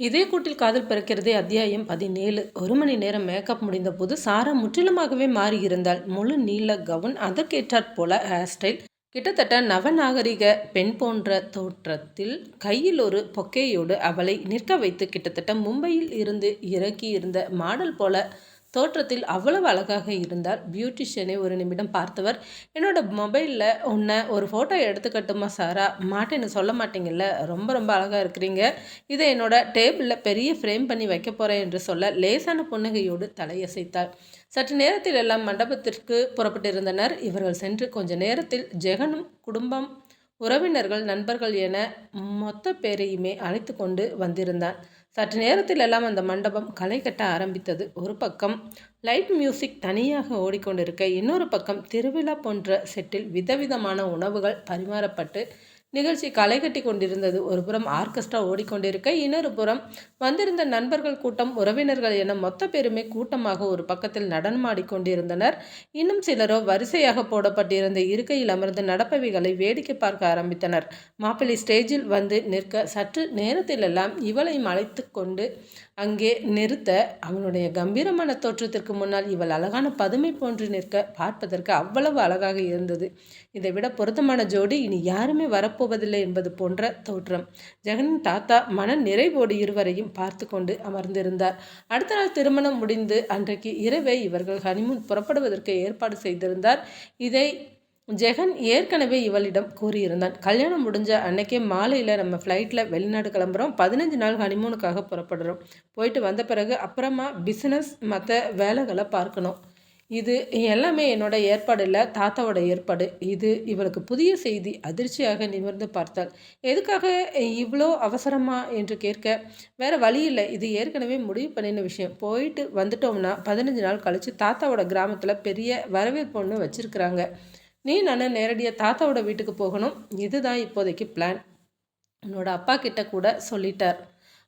இதே கூட்டில் காதல் பிறக்கிறதே அத்தியாயம் 17. 1 மணி நேரம் மேக்கப் முடிந்தபோது சாரா முற்றிலுமாகவே மாறியிருந்தாள். முழு நீல கவுன், அதற்கேற்றாற் போல ஹேர் ஸ்டைல், கிட்டத்தட்ட நவநாகரிக பெண் போன்ற தோற்றத்தில் கையில் ஒரு பொக்கேயோடு அவளை நிற்க வைத்து கிட்டத்தட்ட மும்பையில் இருந்து இறக்கியிருந்த மாடல் போல தோற்றத்தில் அவ்வளவு அழகாக இருந்தாள். பியூட்டிஷியனை ஒரு நிமிடம் பார்த்தவர், என்னோட மொபைலில் உன்னை ஒரு ஃபோட்டோ எடுத்துக்கட்டுமா சாரா? மாட்டேன்னு சொல்ல மாட்டீங்கல்ல, ரொம்ப ரொம்ப அழகாக இருக்கிறீங்க, இதை என்னோட டேபிளில் பெரிய ஃப்ரேம் பண்ணி வைக்க போகிறேன் என்று சொல்ல லேசான புன்னகையோடு தலையசைத்தாள். சற்று நேரத்தில் எல்லாம் மண்டபத்திற்கு புறப்பட்டிருந்தனர். இவர்கள் சென்று கொஞ்ச நேரத்தில் ஜெகனும் குடும்பம், உறவினர்கள், நண்பர்கள் என மொத்த பேரையுமே அழைத்து கொண்டு வந்திருந்தான். சற்று நேரத்தில் எல்லாம் அந்த மண்டபம் களை கட்ட ஆரம்பித்தது. ஒரு பக்கம் லைட் மியூசிக் தனியாக ஓடிக்கொண்டிருக்க, இன்னொரு பக்கம் திருவிழா போன்ற செட்டில் விதவிதமான உணவுகள் பரிமாறப்பட்டு நிகழ்ச்சி களை கட்டி கொண்டிருந்தது. ஒரு புறம் ஆர்கெஸ்ட்ரா ஓடிக்கொண்டிருக்க, இன்னொரு புறம் வந்திருந்த நண்பர்கள் கூட்டம், உறவினர்கள் என மொத்த பேருமே கூட்டமாக ஒரு பக்கத்தில் நடனமாடிக்கொண்டிருந்தனர். இன்னும் சிலரோ வரிசையாக போடப்பட்டிருந்த இருக்கையில் அமர்ந்து நடப்பவைகளை வேடிக்கை பார்க்க ஆரம்பித்தனர். மாப்பிள்ளை ஸ்டேஜில் வந்து நிற்க சற்று நேரத்திலெல்லாம் இவளையும் அழைத்து கொண்டு அங்கே நிறுத்த, அவனுடைய கம்பீரமான தோற்றத்திற்கு முன்னால் இவள் அழகான பதுமை போன்று நிற்க பார்ப்பதற்கு அவ்வளவு அழகாக இருந்தது. இதைவிட பொருத்தமான ஜோடி இனி யாருமே வரப்போவதில்லை என்பது போன்ற தோற்றம். ஜெகனின் தாத்தா மன நிறைவோடு இருவரையும் பார்த்து கொண்டு அமர்ந்திருந்தார். அடுத்த நாள் திருமணம் முடிந்து அன்றைக்கு இரவே இவர்கள் ஹனிமூன் புறப்படுவதற்கு ஏற்பாடு செய்திருந்தார். இதை ஜெகன் ஏற்கனவே இவளிடம் கூறியிருந்தான். கல்யாணம் முடிஞ்ச அன்னைக்கே மாலையில் நம்ம ஃப்ளைட்டில் வெளிநாடு கிளம்புறோம், 15 நாள் ஹனிமூனுக்காக புறப்படுறோம். போயிட்டு வந்த பிறகு அப்புறமா பிஸ்னஸ் மற்ற வேலைகளை பார்க்கணும். இது எல்லாமே என்னோட ஏற்பாடு இல்லை, தாத்தாவோட ஏற்பாடு. இது இவளுக்கு புதிய செய்தி. அதிர்ச்சியாக நிமிர்ந்து பார்த்தாள். எதுக்காக இவ்வளோ அவசரமா என்று கேட்க, வேற வழி இல்லை, இது ஏற்கனவே முடிவு பண்ணின விஷயம். போயிட்டு வந்துட்டோம்னா 15 நாள் கழித்து தாத்தாவோட கிராமத்தில் பெரிய வரவேற்பு ஒன்று வச்சுருக்குறாங்க. நான் நேரடியாக தாத்தாவோட வீட்டுக்கு போகணும். இதுதான் இப்போதைக்கு பிளான். உன்னோட அப்பா கிட்ட கூட சொல்லிட்டார்.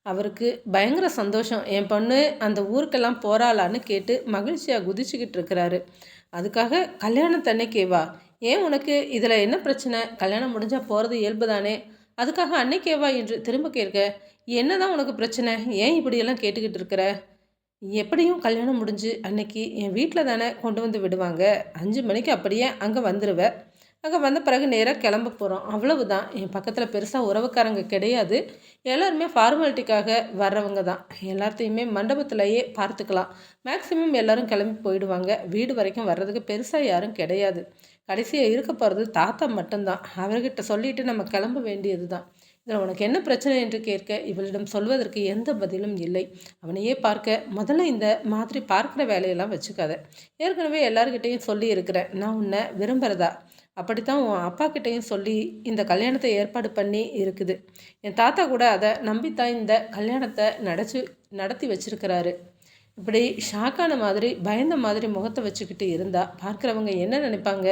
அவருக்கு பயங்கர சந்தோஷம். என் பொண்ணு அந்த ஊருக்கெல்லாம் போகிறாளான்னு கேட்டு மகிழ்ச்சியாக குதிச்சுக்கிட்டு இருக்கிறாரு. அதுக்காக கல்யாணத்தன்னைக்கேவா? ஏன், உனக்கு இதில் என்ன பிரச்சனை? கல்யாணம் முடிஞ்சால் போகிறது இயல்பு தானே, அதுக்காக அன்னைக்கேவா என்று திரும்ப கேட்க, என்ன தான் உனக்கு பிரச்சனை? ஏன் இப்படியெல்லாம் கேட்டுக்கிட்டு இருக்கிற? எப்படியும் கல்யாணம் முடிஞ்சு அன்னைக்கு என் வீட்டில் தானே கொண்டு வந்து விடுவாங்க. 5 மணிக்கு அப்படியே அங்கே வந்துடுவேன். அங்கே வந்த பிறகு நேராக கிளம்ப போகிறோம், அவ்வளவுதான். என் பக்கத்தில் பெருசாக உறவுக்காரங்க கிடையாது. எல்லாருமே ஃபார்மாலிட்டிக்காக வர்றவங்க தான். எல்லாத்தையுமே மண்டபத்திலேயே பார்த்துக்கலாம். மேக்ஸிமம் எல்லோரும் கிளம்பி போயிடுவாங்க. வீடு வரைக்கும் வர்றதுக்கு பெருசாக யாரும் கிடையாது. கடைசியாக இருக்க போகிறது தாத்தா மட்டும்தான். அவர்கிட்ட சொல்லிவிட்டு நம்ம கிளம்ப வேண்டியது தான். இதில் உனக்கு என்ன பிரச்சனை என்று கேட்க, இவளிடம் சொல்வதற்கு எந்த பதிலும் இல்லை. அவனையே பார்க்க, முதல்ல இந்த மாதிரி பார்க்குற வேலையெல்லாம் வச்சுக்காத. ஏற்கனவே எல்லாருக்கிட்டையும் சொல்லி இருக்கிறேன், நான் உன்னை விரும்புகிறதா. அப்படித்தான் உன் அப்பா கிட்டேயும் சொல்லி இந்த கல்யாணத்தை ஏற்பாடு பண்ணி இருக்குது. என் தாத்தா கூட அதை நம்பித்தான் இந்த கல்யாணத்தை நடத்தி வச்சிருக்கிறாரு. இப்படி ஷாக்கான மாதிரி, பயந்த மாதிரி முகத்தை வச்சுக்கிட்டு இருந்தா பார்க்குறவங்க என்ன நினைப்பாங்க?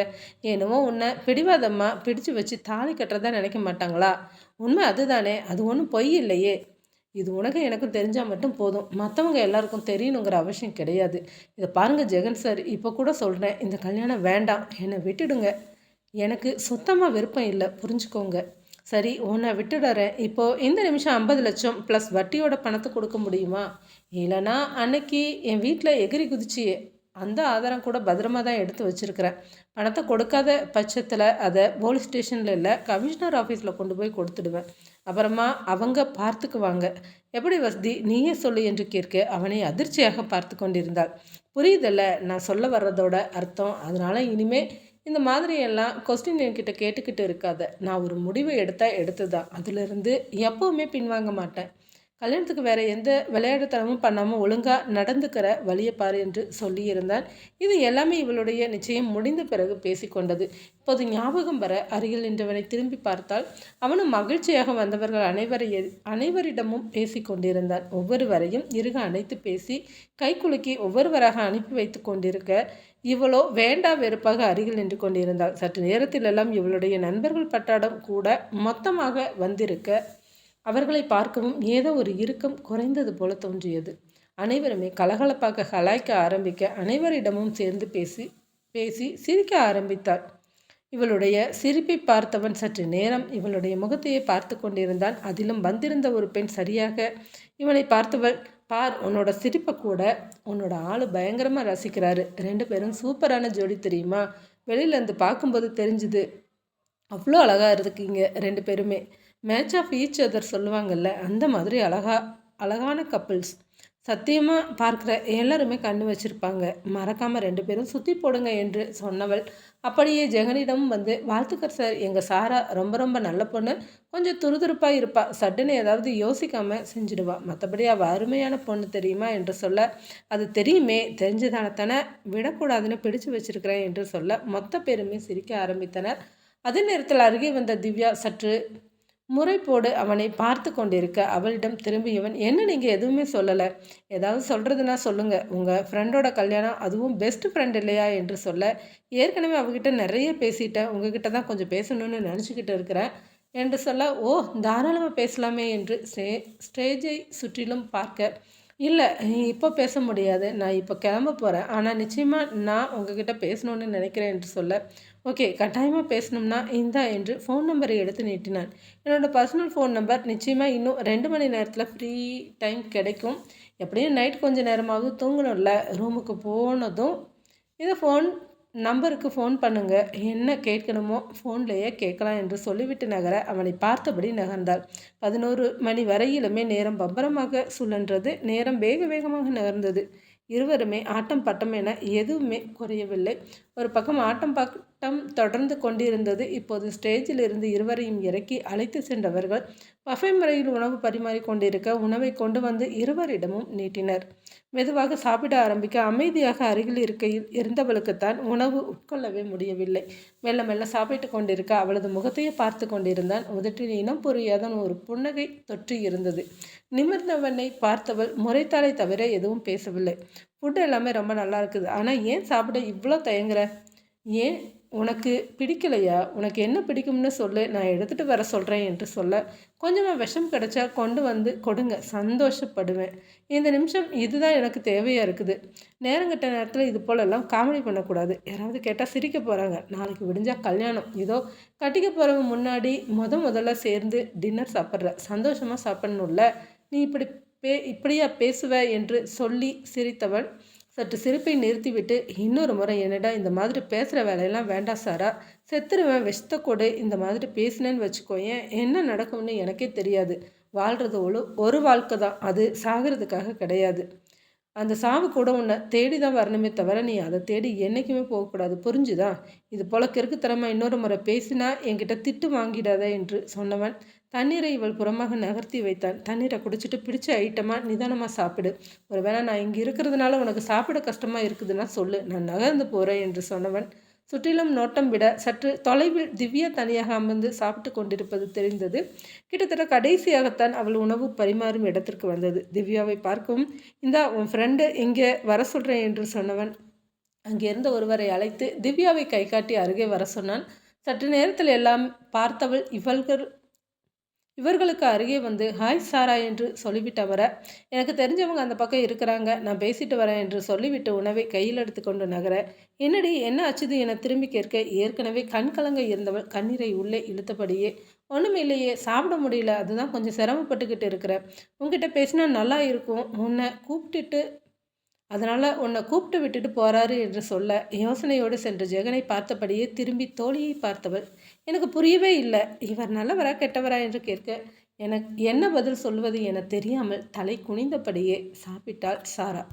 என்னவோ உன்னை பிடிவாதமாக பிடிச்சு வச்சு தாலி கட்டுறதா நினைக்க மாட்டாங்களா? உண்மை அதுதானே, அது ஒன்றும் பொய் இல்லையே. இது உனக்கு எனக்கும் தெரிஞ்சால் மட்டும் போதும், மற்றவங்க எல்லாருக்கும் தெரியணுங்கிற அவசியம் கிடையாது. இதை பாருங்கள் ஜெகன் சார், இப்போ கூட சொல்கிறேன், இந்த கல்யாணம் வேண்டாம், என்னை விட்டுடுங்க. எனக்கு சுத்தமாக விருப்பம் இல்லை, புரிஞ்சுக்கோங்க. சரி, உன்னை விட்டுடுறேன். இப்போது இந்த நிமிஷம் 50 லட்சம் ப்ளஸ் வட்டியோட பணத்தை கொடுக்க முடியுமா? இல்லைனா அன்னைக்கு என் வீட்டில் எகிரி குதிச்சியே, அந்த ஆதாரம் கூட பத்திரமா தான் எடுத்து வச்சுருக்கிறேன். பணத்தை கொடுக்காத பட்சத்தில் அதை போலீஸ் ஸ்டேஷனில் இல்லை, கமிஷனர் ஆஃபீஸில் கொண்டு போய் கொடுத்துடுவேன். அப்புறமா அவங்க பார்த்துக்குவாங்க. எப்படி வசதி, நீயே சொல்லு என்று கேட்க அவனை அதிர்ச்சியாக பார்த்து கொண்டிருந்தாள். புரியுதில்ல நான் சொல்ல வர்றதோட அர்த்தம். அதனால் இனிமேல் இந்த மாதிரியெல்லாம் கொஸ்டின் என்கிட்ட கேட்டுக்கிட்டு இருக்காத. நான் ஒரு முடிவை எடுத்து தான், அதிலிருந்து எப்போவுமே பின்வாங்க மாட்டேன். கல்யாணத்துக்கு வேறு எந்த விளையாட்டுத்தனமும் பண்ணாமல் ஒழுங்காக நடந்துக்கிற வழியை பாரு என்று சொல்லியிருந்தான். இது எல்லாமே இவளுடைய நிச்சயம் முடிந்த பிறகு பேசிக்கொண்டது. இப்போது ஞாபகம் வர அருகில் நின்றவனை திரும்பி பார்த்தால், அவனும் மகிழ்ச்சியாக வந்தவர்கள் அனைவரிடமும் பேசி கொண்டிருந்தான். ஒவ்வொருவரையும் இறுக அணைத்து பேசி கைக்குலுக்கி ஒவ்வொருவராக அனுப்பி வைத்து கொண்டிருக்க, இவளோ வேண்டா வெறுப்பாக அருகில் நின்று கொண்டிருந்தாள். சற்று நேரத்திலெல்லாம் இவளுடைய நண்பர்கள் பட்டாடம் கூட மொத்தமாக வந்திருக்க, அவர்களை பார்க்கவும் ஏதோ ஒரு இறுக்கம் குறைந்தது போல தோன்றியது. அனைவருமே கலகலப்பாக கலாய்க்க ஆரம்பிக்க, அனைவரிடமும் சேர்ந்து பேசி பேசி சிரிக்க ஆரம்பித்தாள். இவளுடைய சிரிப்பை பார்த்தவன் சற்று நேரம் இவளுடைய முகத்தையே பார்த்து கொண்டிருந்தான். அதிலும் வந்திருந்த ஒரு பெண் சரியாக இவனை பார்த்தவள், பார் உன்னோட சிரிப்பை கூட உன்னோட ஆள் பயங்கரமாக ரசிக்கிறாரு. 2 பேரும் சூப்பரான ஜோடி தெரியுமா? வெளியிலேருந்து பார்க்கும்போது தெரிஞ்சுது. அவ்வளோ அழகாக இருக்கீங்க 2 பேருமே. மேட்ச் ஆஃப் ஈச் அதர் சொல்லுவாங்கல்ல, அந்த மாதிரி அழகான கப்பிள்ஸ். சத்தியமாக பார்க்குற எல்லாருமே கண்ணு வச்சுருப்பாங்க. மறக்காமல் 2 பேரும் சுற்றி போடுங்க என்று சொன்னவள் அப்படியே ஜெகனிடமும் வந்து, வாழ்த்துக்கள் சார், எங்கள் சாரா ரொம்ப ரொம்ப நல்ல பொண்ணு, கொஞ்சம் துருதுருப்பாக இருப்பா, சட்டுன்னு ஏதாவது யோசிக்காமல் செஞ்சுடுவா, மற்றபடி அவள் அருமையான பொண்ணு தெரியுமா என்று சொல்ல, அது தெரியுமே, தெரிஞ்சதானத்தானே விடக்கூடாதுன்னு பிடிச்சு வச்சிருக்கிறேன் என்று சொல்ல மொத்த பேருமே சிரிக்க ஆரம்பித்தனர். அதே நேரத்தில் அருகே வந்த திவ்யா சற்று முறைப்போடு அவனை பார்த்து கொண்டிருக்க அவளிடம் திரும்பியவன், என்ன நீங்கள் எதுவுமே சொல்லலை, ஏதாவது சொல்கிறதுனா சொல்லுங்கள், உங்கள் ஃப்ரெண்டோட கல்யாணம், அதுவும் பெஸ்ட் ஃப்ரெண்ட் இல்லையா என்று சொல்ல, ஏற்கனவே அவகிட்ட நிறைய பேசிட்டேன், உங்ககிட்ட தான் கொஞ்சம் பேசணும்னு நினச்சிக்கிட்டு இருக்கிறேன் என்று சொல்ல, ஓ தாராளமாக பேசலாமே என்று ஸ்டேஜை சுற்றிலும் பார்க்க, இல்லை இப்போ பேச முடியாது, நான் இப்போ கிளம்ப போகிறேன், ஆனால் நிச்சயமாக நான் உங்ககிட்ட பேசணும்னு நினைக்கிறேன் என்று சொல்ல, ஓகே கட்டாயமாக பேசணும்னா இந்தா என்று ஃபோன் நம்பரை எடுத்து நீட்டினான். என்னோடய பர்சனல் ஃபோன் நம்பர், நிச்சயமாக இன்னும் 2 மணி நேரத்தில் ஃப்ரீ டைம் கிடைக்கும், எப்படியும் நைட் கொஞ்சம் நேரமாவது தூங்கணும்ல, ரூமுக்கு போனதும் இதை நம்பருக்கு ஃபோன் பண்ணுங்க, என்ன கேட்கணுமோ ஃபோன்லேயே கேட்கலாம் என்று சொல்லிவிட்டு நகர அவனை பார்த்தபடி நகர்ந்தாள். 11 மணி வரையிலுமே நேரம் பம்பரமாக சுழன்றது. நேரம் வேக வேகமாக நகர்ந்தது. இருவருமே ஆட்டம் பட்டம் என எதுவுமே குறையவில்லை. ஒரு பக்கம் ஆட்டம் பாட்டம் தொடர்ந்து கொண்டிருந்தது. இப்போது ஸ்டேஜில் இருந்து இருவரையும் இறக்கி அழைத்து சென்றவர்கள் பஃபே முறையில் உணவு பரிமாறி கொண்டிருக்க உணவை கொண்டு வந்து இருவரிடமும் நீட்டினர். மெதுவாக சாப்பிட ஆரம்பிக்க அமைதியாக அருகில் இருக்கையில் இருந்தவளுக்குத்தான் உணவு உட்கொள்ளவே முடியவில்லை. மெல்ல மெல்ல சாப்பிட்டு கொண்டிருக்க அவளது முகத்தையே பார்த்து கொண்டிருந்தான். உதட்டில் இனம் புரியாத ஒரு புன்னகை தொற்றி இருந்தது. நிமிர்ந்தவனை பார்த்தவள் முறைத்தாளை தவிர எதுவும் பேசவில்லை. ஃபுட் எல்லாமே ரொம்ப நல்லா இருக்குது, ஆனால் ஏன் சாப்பிட இவ்வளோ தயங்குற? ஏன் உனக்கு பிடிக்கலையா? உனக்கு என்ன பிடிக்கும்னு சொல்லு, நான் எடுத்துகிட்டு வர சொல்கிறேன் என்று சொல்ல, கொஞ்சமாக விஷம் கிடைச்சா கொண்டு வந்து கொடுங்க, சந்தோஷப்படுவேன். இந்த நிமிஷம் இதுதான் எனக்கு தேவையாக இருக்குது. நேரங்கட்ட நேரத்தில் இது போலெல்லாம் காமெடி பண்ணக்கூடாது. யாராவது கேட்டால் சிரிக்க போகிறாங்க. நாளைக்கு விடிஞ்சால் கல்யாணம். இதோ கட்டிக்க போகிறவங்க முன்னாடி முதல்ல சேர்ந்து டின்னர் சாப்பிட்ற, சந்தோஷமாக சாப்பிட்ணுல்ல. நீ இப்படியா பேசுவ என்று சொல்லி சிரித்தவள் சற்று சிரிப்பை நிறுத்திவிட்டு, இன்னொரு முறை என்னடா இந்த மாதிரி பேசுகிற வேலையெல்லாம் வேண்டாம் சாரா, செத்துருவேன், விஷத்தை கொடு, இந்த மாதிரி பேசினேன்னு வச்சுக்கோயேன், என்ன நடக்கும்னு எனக்கே தெரியாது. வாழ்கிறது ஒரு வாழ்க்கை தான், அது சாகிறதுக்காக கிடையாது. அந்த சாவு கூட உன்னை தேடி தான் வரணுமே தவிர நீ அதை தேடி என்றைக்குமே போகக்கூடாது, புரிஞ்சுதா? இது போல கிறுக்குத்தனமாக இன்னொரு முறை பேசினா என்கிட்ட திட்டு வாங்கிடாத என்று சொன்னவன் தண்ணீரை இவள் புறமாக நகர்த்தி வைத்தான். தண்ணீரை குடிச்சிட்டு பிடிச்ச ஐட்டமாக நிதானமாக சாப்பிடு. ஒருவேளை நான் இங்கே இருக்கிறதுனால உனக்கு சாப்பிட கஷ்டமாக இருக்குதுன்னா சொல்லு, நான் நகர்ந்து போகிறேன் என்று சொன்னவன் சுற்றிலும் நோட்டம் விட சற்று தொலைவில் திவ்யா தனியாக அமர்ந்து சாப்பிட்டு கொண்டிருப்பது தெரிந்தது. கிட்டத்தட்ட கடைசியாகத்தான் அவள் உணவு பரிமாறும் இடத்திற்கு வந்தது. திவ்யாவை பார்க்கவும், இந்தா உன் ஃப்ரெண்டு இங்கே வர சொல்கிறேன் என்று சொன்னவன் அங்கிருந்த ஒருவரை அழைத்து திவ்யாவை கை காட்டி அருகே வர சொன்னான். சற்று நேரத்தில் எல்லாம் பார்த்தவள் இவர்களுக்கு அருகே வந்து, ஹாய் சாரா என்று சொல்லிவிட்டு வர, எனக்கு தெரிஞ்சவங்க அந்த பக்கம் இருக்கிறாங்க, நான் பேசிட்டு வரேன் என்று சொல்லிவிட்டு உணவை கையில் எடுத்துக்கொண்டு நகர, என்னடி என்ன ஆச்சுது என திரும்பி கேட்க, ஏற்கனவே கண் கலங்க இருந்தவள் கண்ணீரை உள்ளே இழுத்தபடியே, ஒன்றும் இல்லையே, சாப்பிட முடியல, அதுதான் கொஞ்சம் சிரமப்பட்டுக்கிட்டு இருக்கிறேன், உங்ககிட்ட பேசினா நல்லா இருக்கும், உன்னை கூப்பிட்டு விட்டுட்டு போகிறாரு என்று சொல்ல, யோசனையோடு சென்று ஜெகனை பார்த்தபடியே திரும்பி தோழியை பார்த்தவள், எனக்கு புரியவே இல்லை, இவர் நல்லவரா கெட்டவரா என்று கேட்க, எனக்கு என்ன பதில் சொல்வது என தெரியாமல் தலை குனிந்தபடியே சாப்பிட்டாள் சாரா.